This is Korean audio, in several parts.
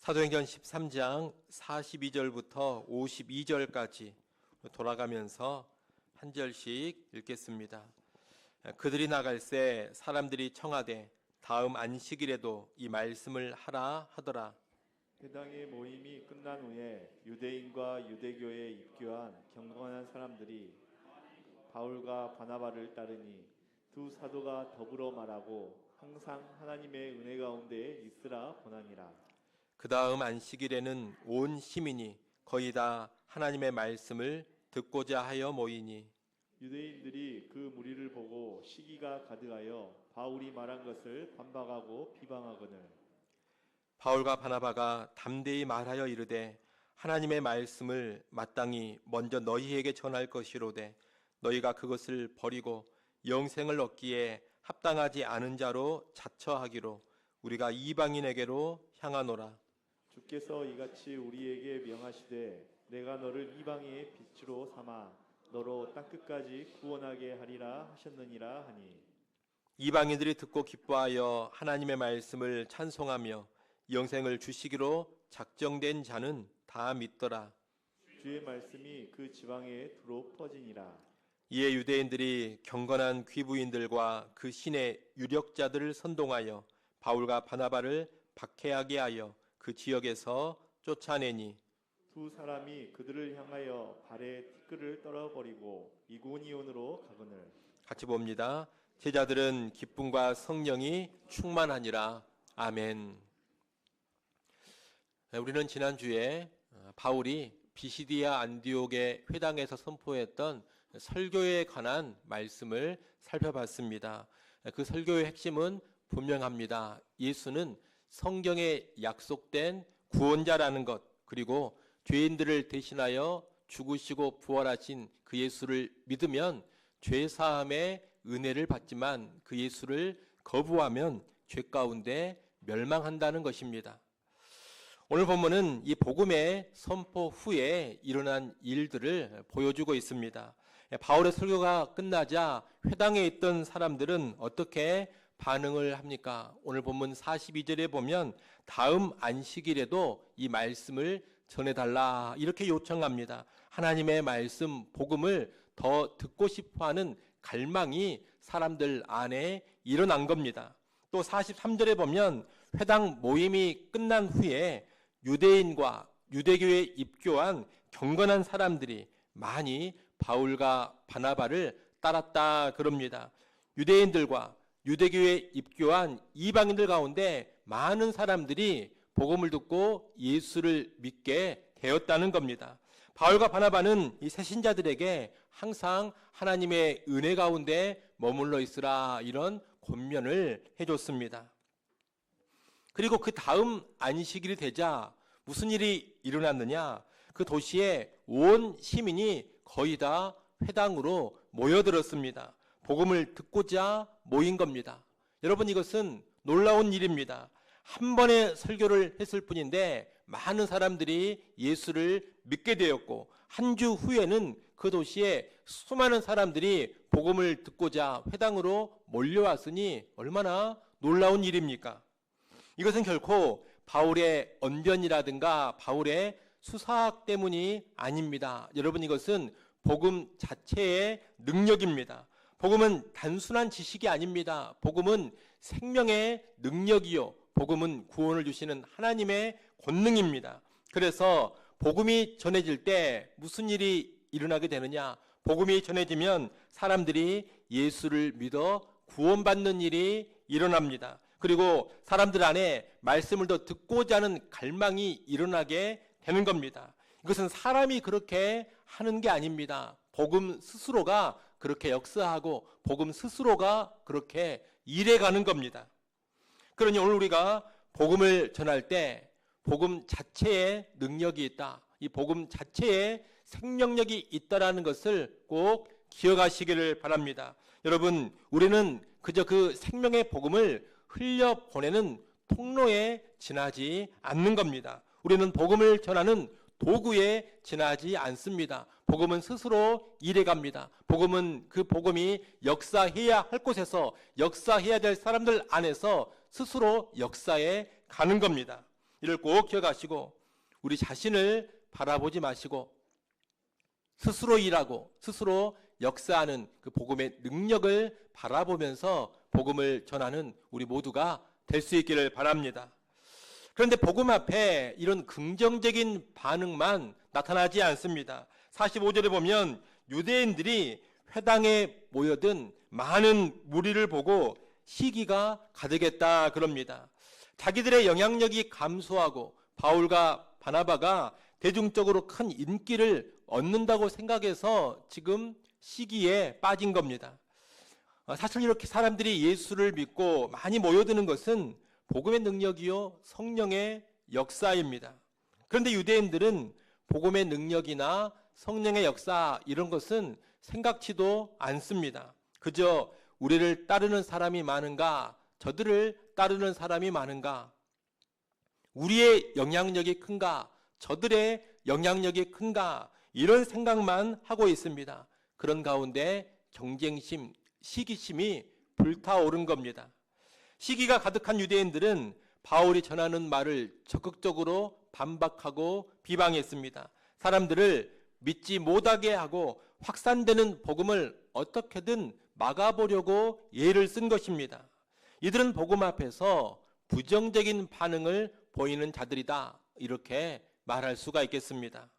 사도행전 13장 42절부터 52절까지 돌아가면서 한 절씩 읽겠습니다. 그들이 나갈새 사람들이 청하되 다음 안식일에도 이 말씀을 하라 하더라. 회당의 모임이 끝난 후에 유대인과 유대교에 입교한 경건한 사람들이 바울과 바나바를 따르니 두 사도가 더불어 말하고 항상 하나님의 은혜 가운데 있으라 보나니라. 그 다음 안식일에는 온 시민이 거의 다 하나님의 말씀을 듣고자 하여 모이니 유대인들이 그 무리를 보고 시기가 가득하여 바울이 말한 것을 반박하고 비방하거늘 바울과 바나바가 담대히 말하여 이르되 하나님의 말씀을 마땅히 먼저 너희에게 전할 것이로되 너희가 그것을 버리고 영생을 얻기에 합당하지 않은 자로 자처하기로 우리가 이방인에게로 향하노라. 주께서 이같이 우리에게 명하시되 내가 너를 이방의 빛으로 삼아 너로 땅끝까지 구원하게 하리라 하셨느니라 하니 이방인들이 듣고 기뻐하여 하나님의 말씀을 찬송하며 영생을 주시기로 작정된 자는 다 믿더라. 주의 말씀이 그 지방에 두루 퍼지니라. 이에 유대인들이 경건한 귀부인들과 그 신의 유력자들을 선동하여 바울과 바나바를 박해하게 하여 그 지역에서 쫓아내니 두 사람이 그들을 향하여 발에 티끌을 떨어버리고 이고니온으로 가거늘 같이 봅니다. 제자들은 기쁨과 성령이 충만하니라. 아멘. 우리는 지난주에 바울이 비시디아 안디옥의 회당에서 선포했던 설교에 관한 말씀을 살펴봤습니다. 그 설교의 핵심은 분명합니다. 예수는 성경에 약속된 구원자라는 것, 그리고 죄인들을 대신하여 죽으시고 부활하신 그 예수를 믿으면 죄사함의 은혜를 받지만 그 예수를 거부하면 죄 가운데 멸망한다는 것입니다. 오늘 본문은 이 복음의 선포 후에 일어난 일들을 보여주고 있습니다. 바울의 설교가 끝나자 회당에 있던 사람들은 어떻게 반응을 합니까? 오늘 본문 42절에 보면 다음 안식일에도 이 말씀을 전해달라 이렇게 요청합니다. 하나님의 말씀, 복음을 더 듣고 싶어하는 갈망이 사람들 안에 일어난 겁니다. 또 43절에 보면 회당 모임이 끝난 후에 유대인과 유대교에 입교한 경건한 사람들이 많이 바울과 바나바를 따랐다 그럽니다. 유대인들과 유대교에 입교한 이방인들 가운데 많은 사람들이 복음을 듣고 예수를 믿게 되었다는 겁니다. 바울과 바나바는 이 새신자들에게 항상 하나님의 은혜 가운데 머물러 있으라 이런 권면을 해줬습니다. 그리고 그 다음 안식일이 되자 무슨 일이 일어났느냐? 그 도시의 온 시민이 거의 다 회당으로 모여들었습니다. 복음을 듣고자 모인 겁니다. 여러분, 이것은 놀라운 일입니다. 한 번의 설교를 했을 뿐인데 많은 사람들이 예수를 믿게 되었고 한 주 후에는 그 도시에 수많은 사람들이 복음을 듣고자 회당으로 몰려왔으니 얼마나 놀라운 일입니까? 이것은 결코 바울의 언변이라든가 바울의 수사학 때문이 아닙니다. 여러분, 이것은 복음 자체의 능력입니다. 복음은 단순한 지식이 아닙니다. 복음은 생명의 능력이요, 복음은 구원을 주시는 하나님의 권능입니다. 그래서 복음이 전해질 때 무슨 일이 일어나게 되느냐? 복음이 전해지면 사람들이 예수를 믿어 구원받는 일이 일어납니다. 그리고 사람들 안에 말씀을 더 듣고자 하는 갈망이 일어나게 되는 겁니다. 이것은 사람이 그렇게 하는 게 아닙니다. 복음 스스로가 그렇게 역사하고 복음 스스로가 그렇게 일해가는 겁니다. 그러니 오늘 우리가 복음을 전할 때 복음 자체에 능력이 있다, 이 복음 자체에 생명력이 있다라는 것을 꼭 기억하시기를 바랍니다. 여러분, 우리는 그저 그 생명의 복음을 흘려보내는 통로에 지나지 않는 겁니다. 우리는 복음을 전하는 도구에 지나지 않습니다. 복음은 스스로 일해갑니다. 복음은 그 복음이 역사해야 할 곳에서 역사해야 될 사람들 안에서 스스로 역사해 가는 겁니다. 이를 꼭 기억하시고 우리 자신을 바라보지 마시고 스스로 일하고 스스로 역사하는 그 복음의 능력을 바라보면서 복음을 전하는 우리 모두가 될 수 있기를 바랍니다. 그런데 복음 앞에 이런 긍정적인 반응만 나타나지 않습니다. 45절에 보면 유대인들이 회당에 모여든 많은 무리를 보고 시기가 가득했다 그럽니다. 자기들의 영향력이 감소하고 바울과 바나바가 대중적으로 큰 인기를 얻는다고 생각해서 지금 시기에 빠진 겁니다. 사실 이렇게 사람들이 예수를 믿고 많이 모여드는 것은 복음의 능력이요 성령의 역사입니다. 그런데 유대인들은 복음의 능력이나 성령의 역사 이런 것은 생각지도 않습니다. 그저 우리를 따르는 사람이 많은가, 저들을 따르는 사람이 많은가, 우리의 영향력이 큰가, 저들의 영향력이 큰가, 이런 생각만 하고 있습니다. 그런 가운데 경쟁심, 시기심이 불타오른 겁니다. 시기가 가득한 유대인들은 바울이 전하는 말을 적극적으로 반박하고 비방했습니다. 사람들을 믿지 못하게 하고 확산되는 복음을 어떻게든 막아보려고 예를 쓴 것입니다. 이들은 복음 앞에서 부정적인 반응을 보이는 자들이다, 이렇게 말할 수가 있겠습니다.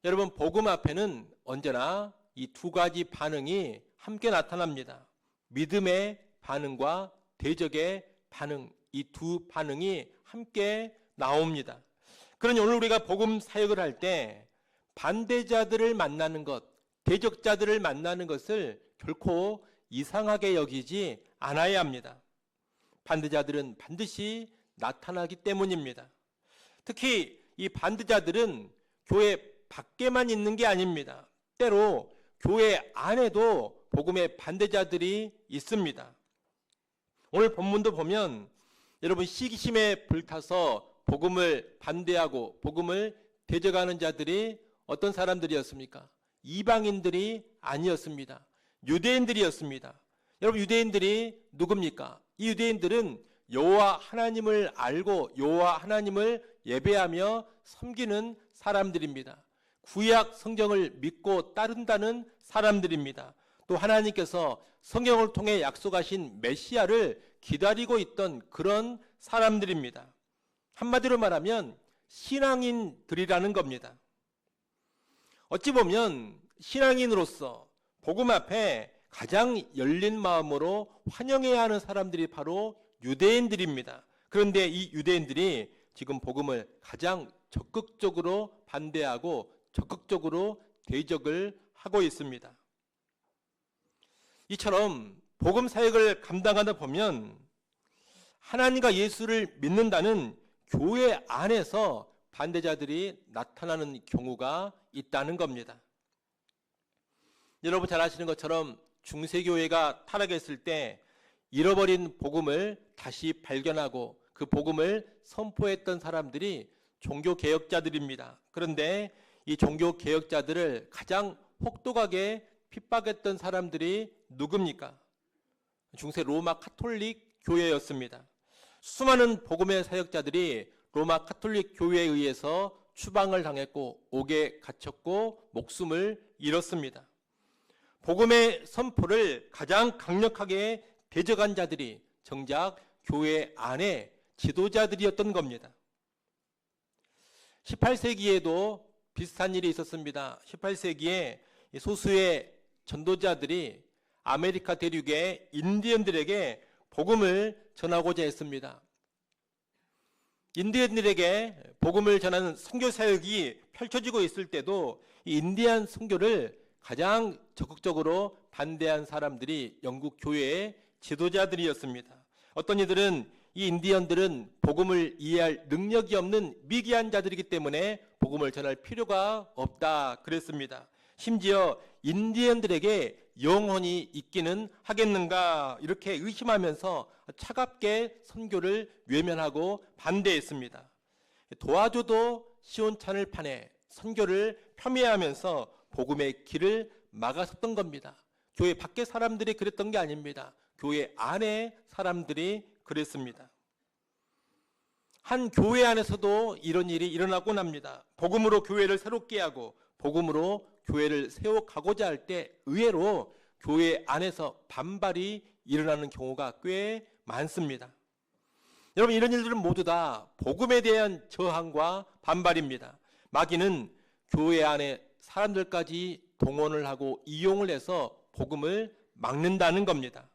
여러분, 복음 앞에는 언제나 이 두 가지 반응이 함께 나타납니다. 믿음의 반응과 대적의 반응, 이 두 반응이 함께 나옵니다. 그러니 오늘 우리가 복음 사역을 할 때 반대자들을 만나는 것, 대적자들을 만나는 것을 결코 이상하게 여기지 않아야 합니다. 반대자들은 반드시 나타나기 때문입니다. 특히 이 반대자들은 교회 밖에만 있는 게 아닙니다. 때로 교회 안에도 복음의 반대자들이 있습니다. 오늘 본문도 보면 여러분, 시기심에 불타서 복음을 반대하고 복음을 대적하는 자들이 어떤 사람들이었습니까? 이방인들이 아니었습니다. 유대인들이었습니다. 여러분, 유대인들이 누굽니까? 이 유대인들은 여호와 하나님을 알고 여호와 하나님을 예배하며 섬기는 사람들입니다. 구약 성경을 믿고 따른다는 사람들입니다. 또 하나님께서 성경을 통해 약속하신 메시아를 기다리고 있던 그런 사람들입니다. 한마디로 말하면 신앙인들이라는 겁니다. 어찌 보면 신앙인으로서 복음 앞에 가장 열린 마음으로 환영해야 하는 사람들이 바로 유대인들입니다. 그런데 이 유대인들이 지금 복음을 가장 적극적으로 반대하고 적극적으로 대적을 하고 있습니다. 이처럼 복음 사역을 감당하다 보면 하나님과 예수를 믿는다는 교회 안에서 반대자들이 나타나는 경우가 있다는 겁니다. 여러분 잘 아시는 것처럼 중세교회가 타락했을 때 잃어버린 복음을 다시 발견하고 그 복음을 선포했던 사람들이 종교개혁자들입니다. 그런데 이 종교개혁자들을 가장 혹독하게 핍박했던 사람들이 누굽니까? 중세 로마 카톨릭 교회였습니다. 수많은 복음의 사역자들이 로마 카톨릭 교회에 의해서 추방을 당했고 옥에 갇혔고 목숨을 잃었습니다. 복음의 선포를 가장 강력하게 대적한 자들이 정작 교회 안에 지도자들이었던 겁니다. 18세기에도 비슷한 일이 있었습니다. 18세기에 소수의 전도자들이 아메리카 대륙의 인디언들에게 복음을 전하고자 했습니다. 인디언들에게 복음을 전하는 선교 사역이 펼쳐지고 있을 때도 이 인디안 선교를 가장 적극적으로 반대한 사람들이 영국 교회의 지도자들이었습니다. 어떤 이들은 이 인디언들은 복음을 이해할 능력이 없는 미개한 자들이기 때문에 복음을 전할 필요가 없다 그랬습니다. 심지어 인디언들에게 영혼이 있기는 하겠는가 이렇게 의심하면서 차갑게 선교를 외면하고 반대했습니다. 도와줘도 시온찮을 판에 선교를 폄훼하면서 복음의 길을 막아섰던 겁니다. 교회 밖에 사람들이 그랬던 게 아닙니다. 교회 안에 사람들이 그랬습니다. 한 교회 안에서도 이런 일이 일어나곤 합니다. 복음으로 교회를 새롭게 하고 복음으로 교회를 세워가고자 할 때 의외로 교회 안에서 반발이 일어나는 경우가 꽤 많습니다. 여러분, 이런 일들은 모두 다 복음에 대한 저항과 반발입니다. 마귀는 교회 안에 사람들까지 동원을 하고 이용을 해서 복음을 막는다는 겁니다.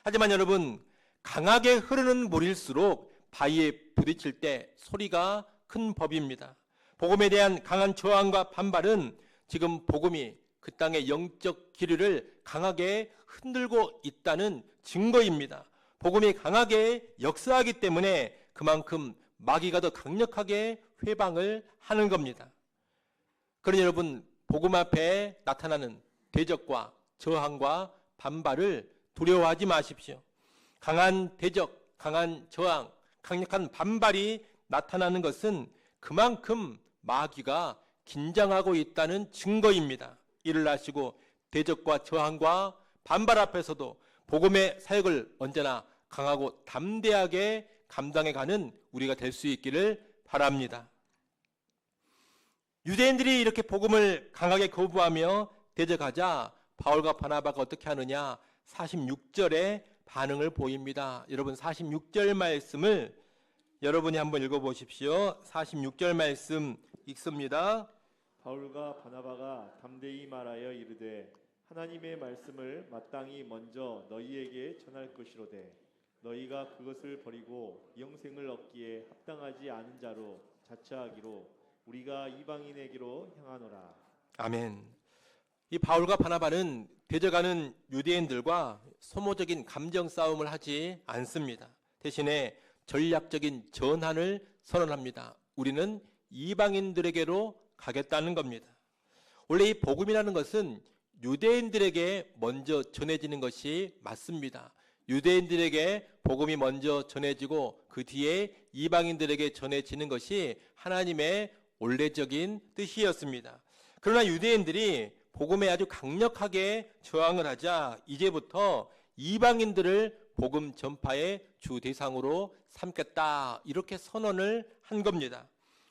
하지만 여러분, 강하게 흐르는 물일수록 바위에 부딪힐 때 소리가 큰 법입니다. 복음에 대한 강한 저항과 반발은 지금 복음이 그 땅의 영적 기류를 강하게 흔들고 있다는 증거입니다. 복음이 강하게 역사하기 때문에 그만큼 마귀가 더 강력하게 회방을 하는 겁니다. 그러니 여러분, 복음 앞에 나타나는 대적과 저항과 반발을 두려워하지 마십시오. 강한 대적, 강한 저항, 강력한 반발이 나타나는 것은 그만큼 마귀가 긴장하고 있다는 증거입니다. 이를 아시고 대적과 저항과 반발 앞에서도 복음의 사역을 언제나 강하고 담대하게 감당해가는 우리가 될 수 있기를 바랍니다. 유대인들이 이렇게 복음을 강하게 거부하며 대적하자 바울과 바나바가 어떻게 하느냐, 46절에 반응을 보입니다. 여러분, 46절 말씀을 여러분이 한번 읽어보십시오. 46절 말씀 읽습니다. 바울과 바나바가 담대히 말하여 이르되 하나님의 말씀을 마땅히 먼저 너희에게 전할 것이로되 너희가 그것을 버리고 영생을 얻기에 합당하지 않은 자로 자처하기로 우리가 이방인에게로 향하노라. 아멘. 이 바울과 바나바는 대적하는 유대인들과 소모적인 감정 싸움을 하지 않습니다. 대신에 전략적인 전환을 선언합니다. 우리는 이방인들에게로 가겠다는 겁니다. 원래 이 복음이라는 것은 유대인들에게 먼저 전해지는 것이 맞습니다. 유대인들에게 복음이 먼저 전해지고 그 뒤에 이방인들에게 전해지는 것이 하나님의 원래적인 뜻이었습니다. 그러나 유대인들이 복음에 아주 강력하게 저항을 하자 이제부터 이방인들을 복음 전파의 주 대상으로 삼겠다, 이렇게 선언을 한 겁니다.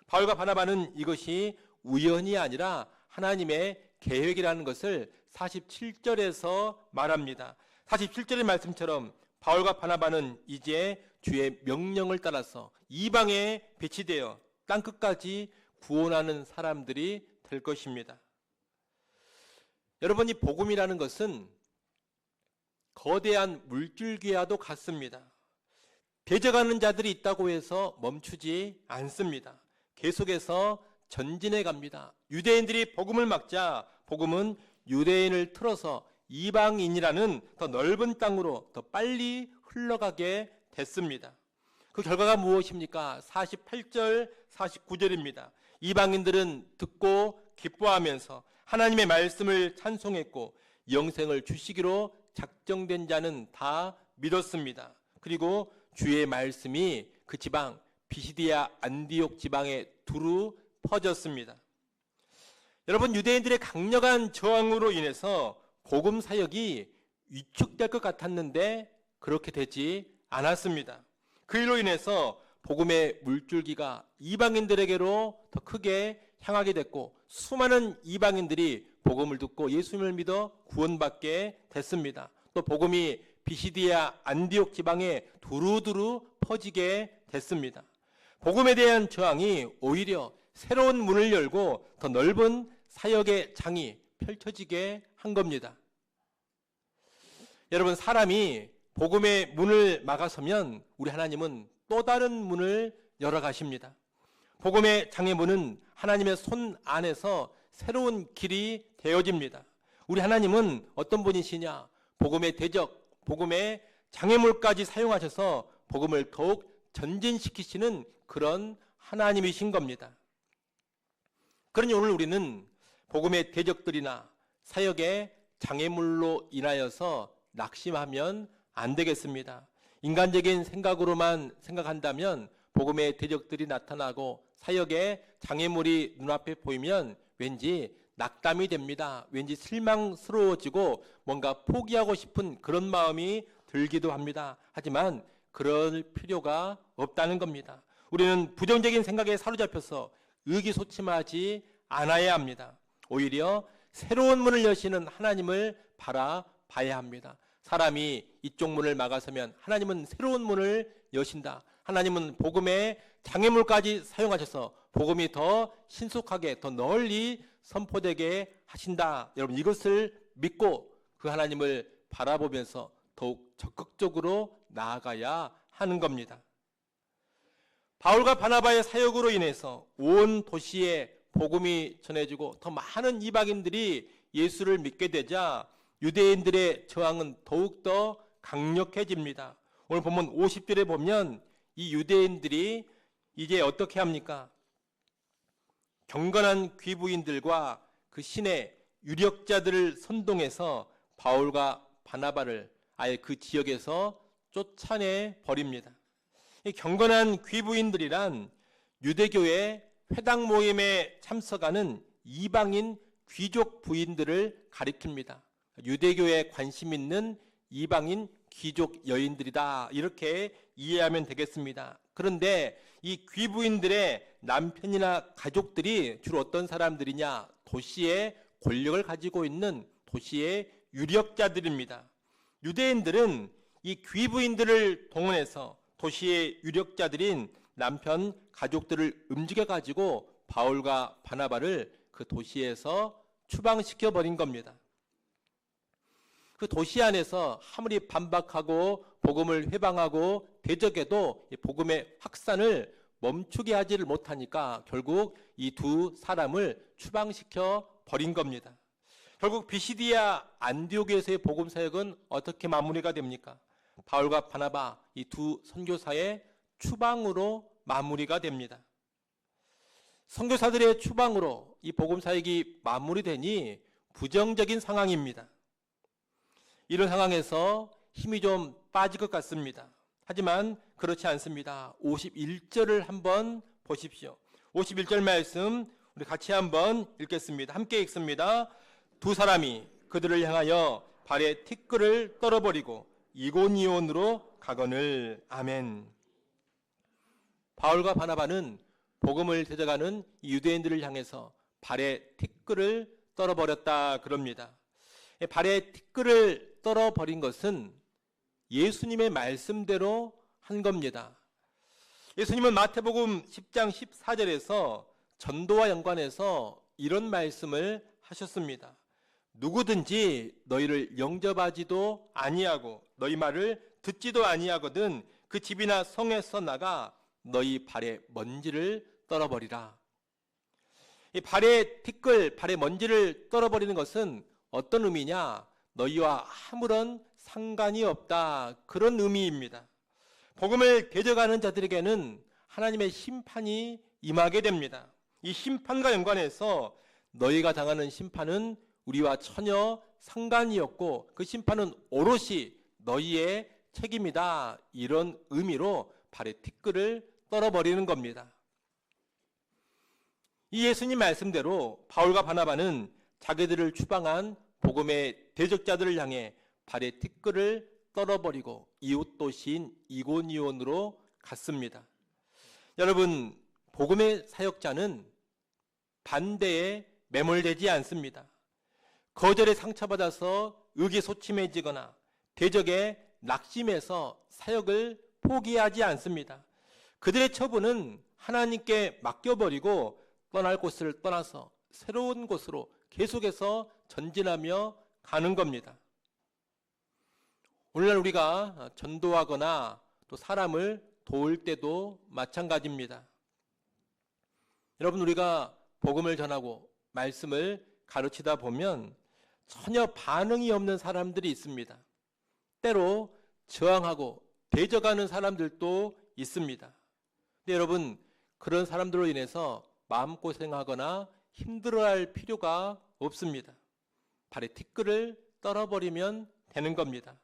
바울과 바나바는 이것이 우연이 아니라 하나님의 계획이라는 것을 47절에서 말합니다. 47절의 말씀처럼 바울과 바나바는 이제 주의 명령을 따라서 이방에 배치되어 땅끝까지 구원하는 사람들이 될 것입니다. 여러분, 이 복음이라는 것은 거대한 물줄기와도 같습니다. 대적하는 자들이 있다고 해서 멈추지 않습니다. 계속해서 전진해 갑니다. 유대인들이 복음을 막자 복음은 유대인을 틀어서 이방인이라는 더 넓은 땅으로 더 빨리 흘러가게 됐습니다. 그 결과가 무엇입니까? 48절, 49절입니다. 이방인들은 듣고 기뻐하면서 하나님의 말씀을 찬송했고 영생을 주시기로 작정된 자는 다 믿었습니다. 그리고 주의 말씀이 그 지방 비시디아 안디옥 지방에 두루 퍼졌습니다. 여러분, 유대인들의 강력한 저항으로 인해서 복음 사역이 위축될 것 같았는데 그렇게 되지 않았습니다. 그 일로 인해서 복음의 물줄기가 이방인들에게로 더 크게 향하게 됐고 수많은 이방인들이 복음을 듣고 예수님을 믿어 구원받게 됐습니다. 또 복음이 비시디아 안디옥 지방에 두루두루 퍼지게 됐습니다. 복음에 대한 저항이 오히려 새로운 문을 열고 더 넓은 사역의 장이 펼쳐지게 한 겁니다. 여러분, 사람이 복음의 문을 막아서면 우리 하나님은 또 다른 문을 열어 가십니다. 복음의 장애문은 하나님의 손 안에서 새로운 길이 되어집니다. 우리 하나님은 어떤 분이시냐? 복음의 대적, 복음의 장애물까지 사용하셔서 복음을 더욱 전진시키시는 그런 하나님이신 겁니다. 그러니 오늘 우리는 복음의 대적들이나 사역의 장애물로 인하여서 낙심하면 안 되겠습니다. 인간적인 생각으로만 생각한다면 복음의 대적들이 나타나고 사역의 장애물이 눈앞에 보이면 왠지 낙담이 됩니다. 왠지 실망스러워지고 뭔가 포기하고 싶은 그런 마음이 들기도 합니다. 하지만 그럴 필요가 없다는 겁니다. 우리는 부정적인 생각에 사로잡혀서 의기소침하지 않아야 합니다. 오히려 새로운 문을 여시는 하나님을 바라봐야 합니다. 사람이 이쪽 문을 막아서면 하나님은 새로운 문을 여신다. 하나님은 복음의 장애물까지 사용하셔서 복음이 더 신속하게 더 널리 선포되게 하신다. 여러분, 이것을 믿고 그 하나님을 바라보면서 더욱 적극적으로 나아가야 하는 겁니다. 바울과 바나바의 사역으로 인해서 온 도시에 복음이 전해지고 더 많은 이방인들이 예수를 믿게 되자 유대인들의 저항은 더욱더 강력해집니다. 오늘 본문 50절에 보면 이 유대인들이 이제 어떻게 합니까? 경건한 귀부인들과 그 신의 유력자들을 선동해서 바울과 바나바를 아예 그 지역에서 쫓아내 버립니다. 이 경건한 귀부인들이란 유대교의 회당 모임에 참석하는 이방인 귀족 부인들을 가리킵니다. 유대교에 관심 있는 이방인 귀족 여인들이다, 이렇게 이해하면 되겠습니다. 그런데 이 귀부인들의 남편이나 가족들이 주로 어떤 사람들이냐? 도시의 권력을 가지고 있는 도시의 유력자들입니다. 유대인들은 이 귀부인들을 동원해서 도시의 유력자들인 남편, 가족들을 움직여 가지고 바울과 바나바를 그 도시에서 추방시켜 버린 겁니다. 그 도시 안에서 아무리 반박하고 복음을 회방하고 대적해도 복음의 확산을 멈추게 하지를 못하니까 결국 이 두 사람을 추방시켜 버린 겁니다. 결국 비시디아 안디옥에서의 복음 사역은 어떻게 마무리가 됩니까? 바울과 바나바 이 두 선교사의 추방으로 마무리가 됩니다. 선교사들의 추방으로 이 복음 사역이 마무리되니 부정적인 상황입니다. 이런 상황에서 힘이 좀 빠질 것 같습니다. 하지만 그렇지 않습니다. 51절을 한번 보십시오. 51절 말씀 우리 같이 한번 읽겠습니다. 함께 읽습니다. 두 사람이 그들을 향하여 발에 티끌을 떨어버리고 이고니온으로 가거늘. 아멘. 바울과 바나바는 복음을 대적하는 유대인들을 향해서 발에 티끌을 떨어버렸다 그럽니다. 발에 티끌을 떨어버린 것은 예수님의 말씀대로 한 겁니다. 예수님은 마태복음 10장 14절에서 전도와 연관해서 이런 말씀을 하셨습니다. 누구든지 너희를 영접하지도 아니하고 너희 말을 듣지도 아니하거든 그 집이나 성에서 나가 너희 발에 먼지를 떨어버리라. 이 발에 티끌, 발에 먼지를 떨어버리는 것은 어떤 의미냐? 너희와 아무런 상관이 없다, 그런 의미입니다. 복음을 대적하는 자들에게는 하나님의 심판이 임하게 됩니다. 이 심판과 연관해서 너희가 당하는 심판은 우리와 전혀 상관이 없고 그 심판은 오롯이 너희의 책임이다, 이런 의미로 발에 티끌을 떨어버리는 겁니다. 이 예수님 말씀대로 바울과 바나바는 자기들을 추방한 복음의 대적자들을 향해 발에 티끌을 떨어버리고 이웃 도시인 이고니온으로 갔습니다. 여러분, 복음의 사역자는 반대에 매몰되지 않습니다. 거절에 상처받아서 의기소침해지거나 대적에 낙심해서 사역을 포기하지 않습니다. 그들의 처분은 하나님께 맡겨버리고 떠날 곳을 떠나서 새로운 곳으로 계속해서 전진하며 가는 겁니다. 오늘날 우리가 전도하거나 또 사람을 도울 때도 마찬가지입니다. 여러분, 우리가 복음을 전하고 말씀을 가르치다 보면 전혀 반응이 없는 사람들이 있습니다. 때로 저항하고 대적하는 사람들도 있습니다. 근데 여러분, 그런 사람들로 인해서 마음고생하거나 힘들어할 필요가 없습니다. 발에 티끌을 떨어버리면 되는 겁니다.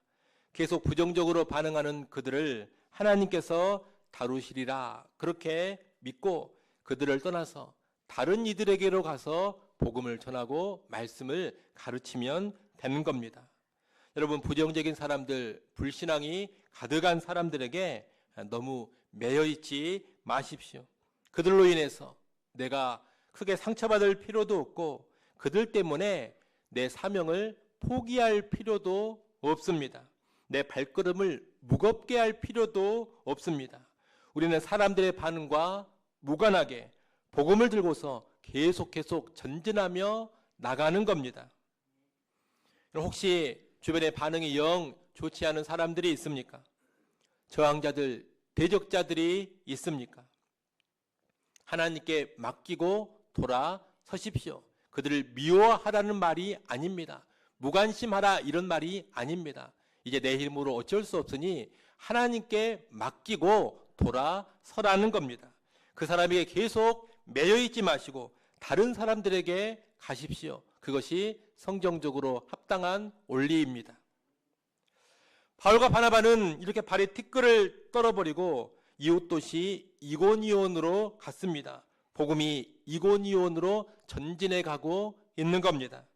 계속 부정적으로 반응하는 그들을 하나님께서 다루시리라, 그렇게 믿고 그들을 떠나서 다른 이들에게로 가서 복음을 전하고 말씀을 가르치면 되는 겁니다. 여러분, 부정적인 사람들, 불신앙이 가득한 사람들에게 너무 매여 있지 마십시오. 그들로 인해서 내가 크게 상처받을 필요도 없고 그들 때문에 내 사명을 포기할 필요도 없습니다. 내 발걸음을 무겁게 할 필요도 없습니다. 우리는 사람들의 반응과 무관하게 복음을 들고서 계속 전진하며 나가는 겁니다. 혹시 주변의 반응이 영 좋지 않은 사람들이 있습니까? 저항자들, 대적자들이 있습니까? 하나님께 맡기고 돌아서십시오. 그들을 미워하라는 말이 아닙니다. 무관심하라 이런 말이 아닙니다. 이제 내 힘으로 어쩔 수 없으니 하나님께 맡기고 돌아서라는 겁니다. 그 사람에게 계속 매여 있지 마시고 다른 사람들에게 가십시오. 그것이 성경적으로 합당한 원리입니다. 바울과 바나바는 이렇게 발에 티끌을 떨어버리고 이웃도시 이고니온으로 갔습니다. 복음이 이고니온으로 전진해 가고 있는 겁니다.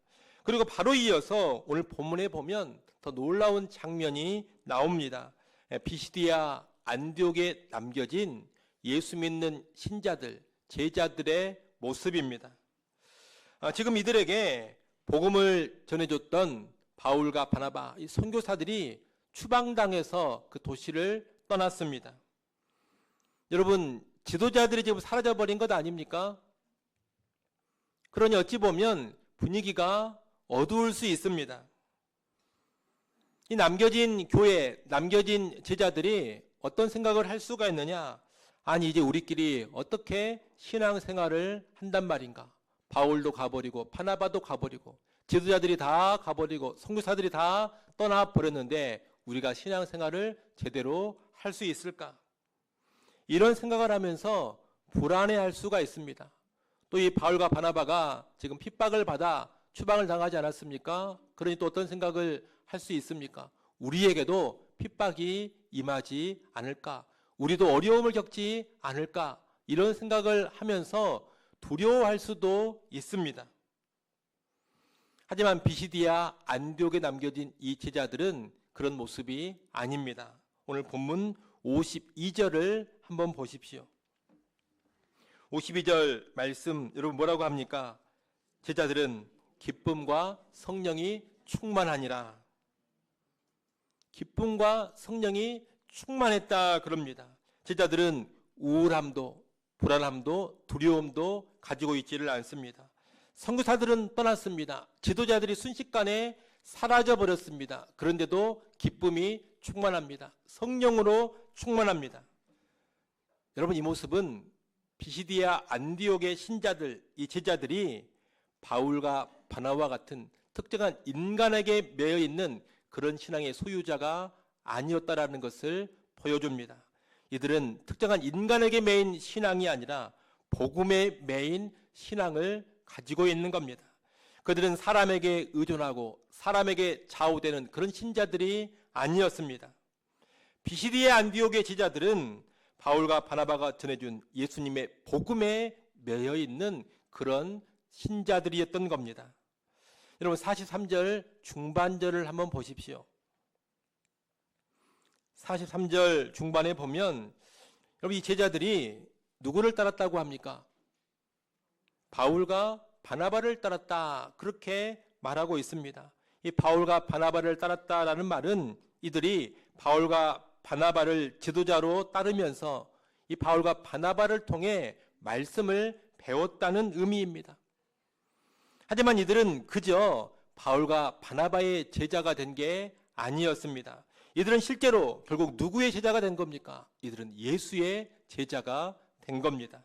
그리고 바로 이어서 오늘 본문에 보면 더 놀라운 장면이 나옵니다. 비시디아 안디옥에 남겨진 예수 믿는 신자들, 제자들의 모습입니다. 지금 이들에게 복음을 전해줬던 바울과 바나바, 이 선교사들이 추방당해서 그 도시를 떠났습니다. 여러분, 지도자들이 지금 사라져버린 것 아닙니까? 그러니 어찌 보면 분위기가 어두울 수 있습니다. 이 남겨진 교회, 남겨진 제자들이 어떤 생각을 할 수가 있느냐? 아니, 이제 우리끼리 어떻게 신앙생활을 한단 말인가? 바울도 가버리고 바나바도 가버리고 지도자들이 다 가버리고 선교사들이 다 떠나버렸는데 우리가 신앙생활을 제대로 할 수 있을까? 이런 생각을 하면서 불안해할 수가 있습니다. 또 이 바울과 바나바가 지금 핍박을 받아 추방을 당하지 않았습니까? 그러니 또 어떤 생각을 할 수 있습니까? 우리에게도 핍박이 임하지 않을까? 우리도 어려움을 겪지 않을까? 이런 생각을 하면서 두려워할 수도 있습니다. 하지만 비시디아 안디옥에 남겨진 이 제자들은 그런 모습이 아닙니다. 오늘 본문 52절을 한번 보십시오. 52절 말씀 여러분 뭐라고 합니까? 제자들은 기쁨과 성령이 충만하니라. 기쁨과 성령이 충만했다 그럽니다. 제자들은 우울함도 불안함도 두려움도 가지고 있지를 않습니다. 선교사들은 떠났습니다. 지도자들이 순식간에 사라져 버렸습니다. 그런데도 기쁨이 충만합니다. 성령으로 충만합니다. 여러분, 이 모습은 비시디아 안디옥의 신자들, 이 제자들이 바울과 바나바와 같은 특정한 인간에게 매여 있는 그런 신앙의 소유자가 아니었다라는 것을 보여줍니다. 이들은 특정한 인간에게 매인 신앙이 아니라 복음에 매인 신앙을 가지고 있는 겁니다. 그들은 사람에게 의존하고 사람에게 좌우되는 그런 신자들이 아니었습니다. 비시디아 안디옥의 제자들은 바울과 바나바가 전해준 예수님의 복음에 매여 있는 그런 신자들이었던 겁니다. 여러분 43절 중반절을 한번 보십시오. 43절 중반에 보면 여러분 이 제자들이 누구를 따랐다고 합니까? 바울과 바나바를 따랐다 그렇게 말하고 있습니다. 이 바울과 바나바를 따랐다라는 말은 이들이 바울과 바나바를 지도자로 따르면서 이 바울과 바나바를 통해 말씀을 배웠다는 의미입니다. 하지만 이들은 그저 바울과 바나바의 제자가 된 게 아니었습니다. 이들은 실제로 결국 누구의 제자가 된 겁니까? 이들은 예수의 제자가 된 겁니다.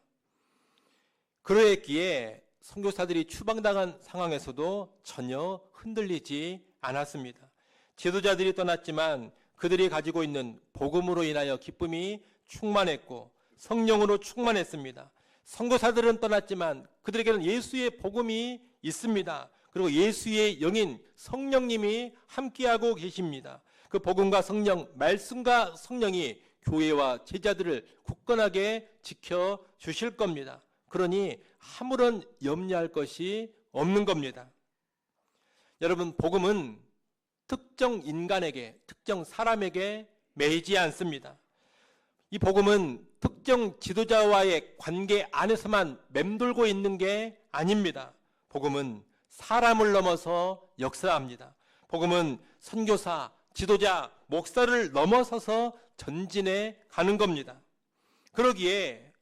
그러했기에 선교사들이 추방당한 상황에서도 전혀 흔들리지 않았습니다. 지도자들이 떠났지만 그들이 가지고 있는 복음으로 인하여 기쁨이 충만했고 성령으로 충만했습니다. 선교사들은 떠났지만 그들에게는 예수의 복음이 있습니다. 그리고 예수의 영인 성령님이 함께하고 계십니다. 그 복음과 성령, 말씀과 성령이 교회와 제자들을 굳건하게 지켜주실 겁니다. 그러니 아무런 염려할 것이 없는 겁니다. 여러분, 복음은 특정 인간에게, 특정 사람에게 매이지 않습니다. 이 복음은 특정 특정 지도자와의 관계 안에서만 맴돌고 있는 게 아닙니다. 복음은 사람을 넘어서 역사합니다. 복음은 선교사, 지도자, 목사를 넘어서서 전진해 가는 겁니다. 그러기에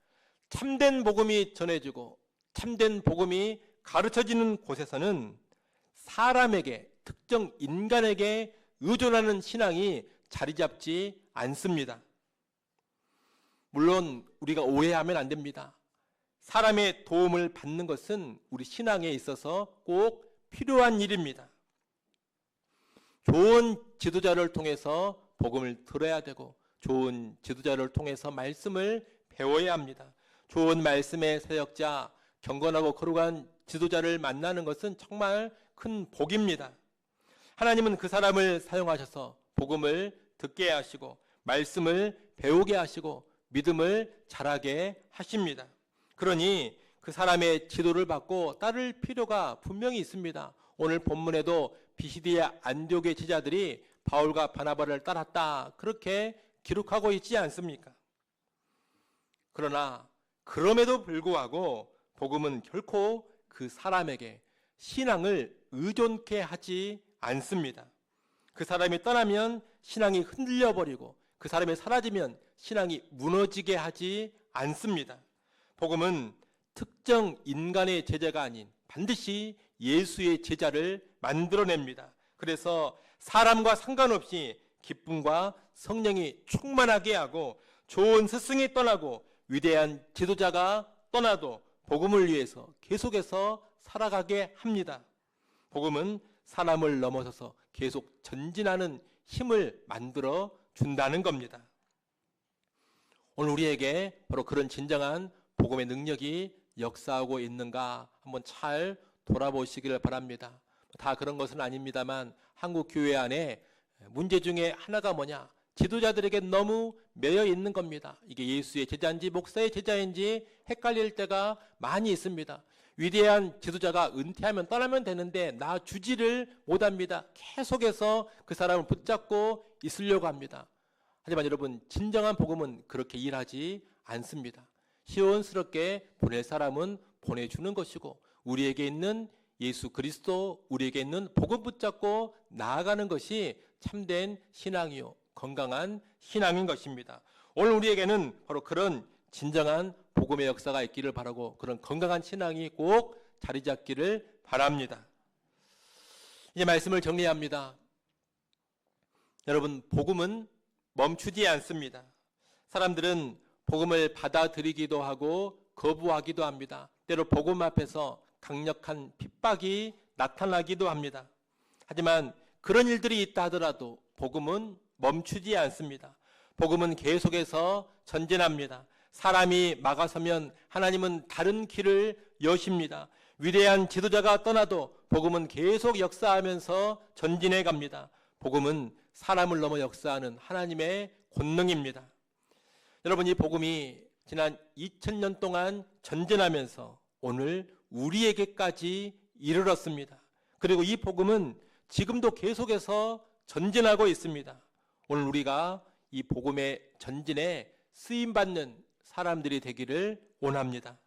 참된 복음이 전해지고 참된 복음이 가르쳐지는 곳에서는 사람에게, 특정 인간에게 의존하는 신앙이 자리 잡지 않습니다. 물론 우리가 오해하면 안 됩니다. 사람의 도움을 받는 것은 우리 신앙에 있어서 꼭 필요한 일입니다. 좋은 지도자를 통해서 복음을 들어야 되고 좋은 지도자를 통해서 말씀을 배워야 합니다. 좋은 말씀의 사역자, 경건하고 거룩한 지도자를 만나는 것은 정말 큰 복입니다. 하나님은 그 사람을 사용하셔서 복음을 듣게 하시고 말씀을 배우게 하시고 믿음을 자라게 하십니다. 그러니 그 사람의 지도를 받고 따를 필요가 분명히 있습니다. 오늘 본문에도 비시디아 안디옥의 제자들이 바울과 바나바를 따랐다, 그렇게 기록하고 있지 않습니까? 그러나 그럼에도 불구하고 복음은 결코 그 사람에게 신앙을 의존케 하지 않습니다. 그 사람이 떠나면 신앙이 흔들려버리고 그 사람이 사라지면 신앙이 무너지게 하지 않습니다. 복음은 특정 인간의 제자가 아닌 반드시 예수의 제자를 만들어냅니다. 그래서 사람과 상관없이 기쁨과 성령이 충만하게 하고 좋은 스승이 떠나고 위대한 지도자가 떠나도 복음을 위해서 계속해서 살아가게 합니다. 복음은 사람을 넘어서서 계속 전진하는 힘을 만들어 준다는 겁니다. 오늘 우리에게 바로 그런 진정한 복음의 능력이 역사하고 있는가 한번 잘 돌아보시기를 바랍니다. 다 그런 것은 아닙니다만 한국 교회 안에 문제 중에 하나가 뭐냐? 지도자들에게 너무 매여 있는 겁니다. 이게 예수의 제자인지 목사의 제자인지 헷갈릴 때가 많이 있습니다. 위대한 지도자가 은퇴하면 떠나면 되는데 나 주지를 못합니다. 계속해서 그 사람을 붙잡고 있으려고 합니다. 하지만 여러분, 진정한 복음은 그렇게 일하지 않습니다. 시원스럽게 보낼 사람은 보내주는 것이고 우리에게 있는 예수 그리스도, 우리에게 있는 복음 붙잡고 나아가는 것이 참된 신앙이요 건강한 신앙인 것입니다. 오늘 우리에게는 바로 그런 진정한 복음의 역사가 있기를 바라고 그런 건강한 신앙이 꼭 자리 잡기를 바랍니다. 이제 말씀을 정리합니다. 여러분, 복음은 멈추지 않습니다. 사람들은 복음을 받아들이기도 하고 거부하기도 합니다. 때로 복음 앞에서 강력한 핍박이 나타나기도 합니다. 하지만 그런 일들이 있다 하더라도 복음은 멈추지 않습니다. 복음은 계속해서 전진합니다. 사람이 막아서면 하나님은 다른 길을 여십니다. 위대한 지도자가 떠나도 복음은 계속 역사하면서 전진해 갑니다. 복음은 사람을 넘어 역사하는 하나님의 권능입니다. 여러분, 이 복음이 지난 2000년 동안 전진하면서 오늘 우리에게까지 이르렀습니다. 그리고 이 복음은 지금도 계속해서 전진하고 있습니다. 오늘 우리가 이 복음의 전진에 쓰임받는 사람들이 되기를 원합니다.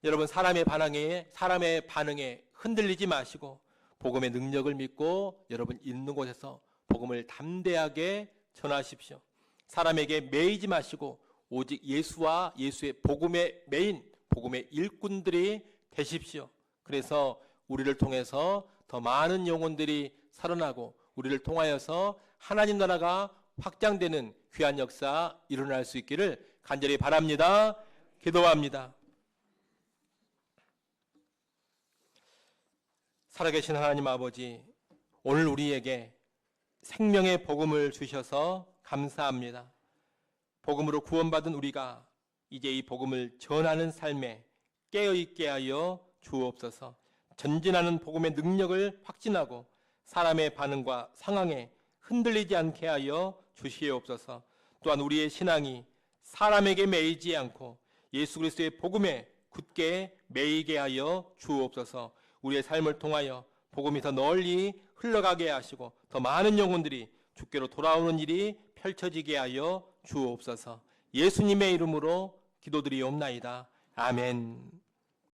여러분, 사람의 반응에 흔들리지 마시고 복음의 능력을 믿고 여러분 있는 곳에서 복음을 담대하게 전하십시오. 사람에게 매이지 마시고 오직 예수와 예수의 복음의 메인, 복음의 일꾼들이 되십시오. 그래서 우리를 통해서 더 많은 영혼들이 살아나고 우리를 통하여서 하나님 나라가 확장되는 귀한 역사 일어날 수 있기를 간절히 바랍니다. 기도합니다. 살아계신 하나님 아버지, 오늘 우리에게 생명의 복음을 주셔서 감사합니다. 복음으로 구원받은 우리가 이제 이 복음을 전하는 삶에 깨어있게 하여 주옵소서. 전진하는 복음의 능력을 확신하고 사람의 반응과 상황에 흔들리지 않게 하여 주시옵소서. 또한 우리의 신앙이 사람에게 매이지 않고 예수 그리스도의 복음에 굳게 매이게 하여 주옵소서. 우리의 삶을 통하여 복음이 더 널리 흘러가게 하시고 더 많은 영혼들이 주께로 돌아오는 일이 펼쳐지게 하여 주옵소서. 예수님의 이름으로 기도드리옵나이다. 아멘.